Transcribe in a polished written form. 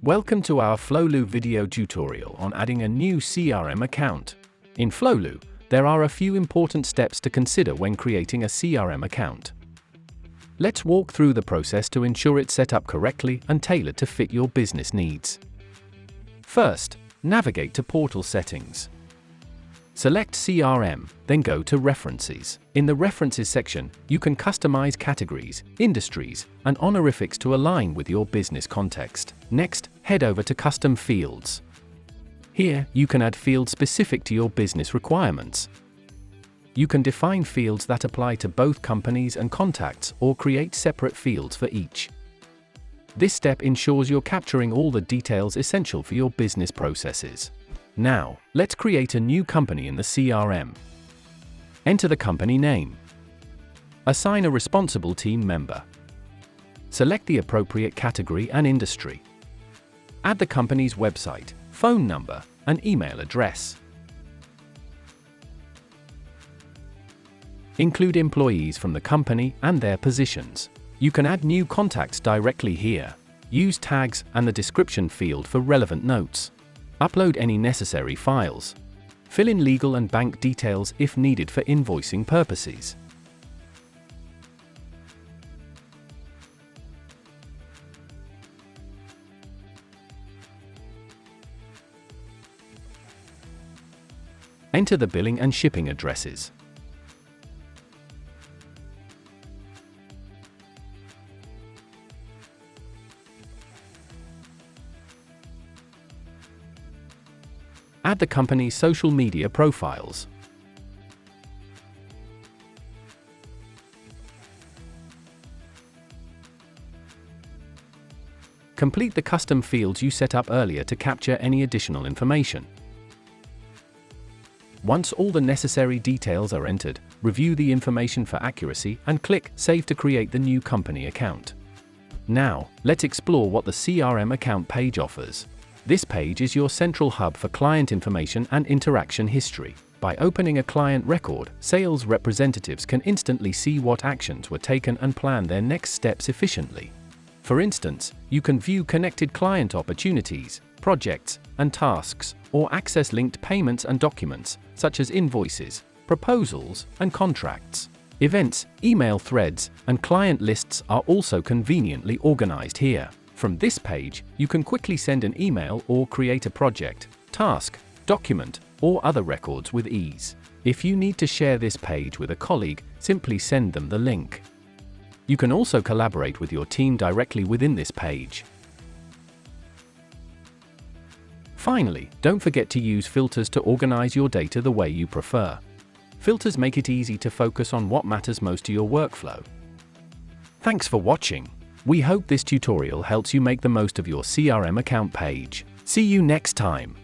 Welcome to our Flowlu video tutorial on adding a new CRM account. In Flowlu, there are a few important steps to consider when creating a CRM account. Let's walk through the process to ensure it's set up correctly and tailored to fit your business needs. First, navigate to Portal Settings. Select CRM, then go to References. In the References section, you can customize categories, industries, and honorifics to align with your business context. Next, head over to Custom Fields. Here, you can add fields specific to your business requirements. You can define fields that apply to both companies and contacts or create separate fields for each. This step ensures you're capturing all the details essential for your business processes. Now, let's create a new company in the CRM. Enter the company name. Assign a responsible team member. Select the appropriate category and industry. Add the company's website, phone number, and email address. Include employees from the company and their positions. You can add new contacts directly here. Use tags and the description field for relevant notes. Upload any necessary files. Fill in legal and bank details if needed for invoicing purposes. Enter the billing and shipping addresses. Add the company's social media profiles. Complete the custom fields you set up earlier to capture any additional information. Once all the necessary details are entered, review the information for accuracy and click Save to create the new company account. Now, let's explore what the CRM account page offers. This page is your central hub for client information and interaction history. By opening a client record, sales representatives can instantly see what actions were taken and plan their next steps efficiently. For instance, you can view connected client opportunities, projects, and tasks, or access linked payments and documents, such as invoices, proposals, and contracts. Events, email threads, and client lists are also conveniently organized here. From this page, you can quickly send an email or create a project, task, document, or other records with ease. If you need to share this page with a colleague, simply send them the link. You can also collaborate with your team directly within this page. Finally, don't forget to use filters to organize your data the way you prefer. Filters make it easy to focus on what matters most to your workflow. Thanks for watching. We hope this tutorial helps you make the most of your CRM account page. See you next time.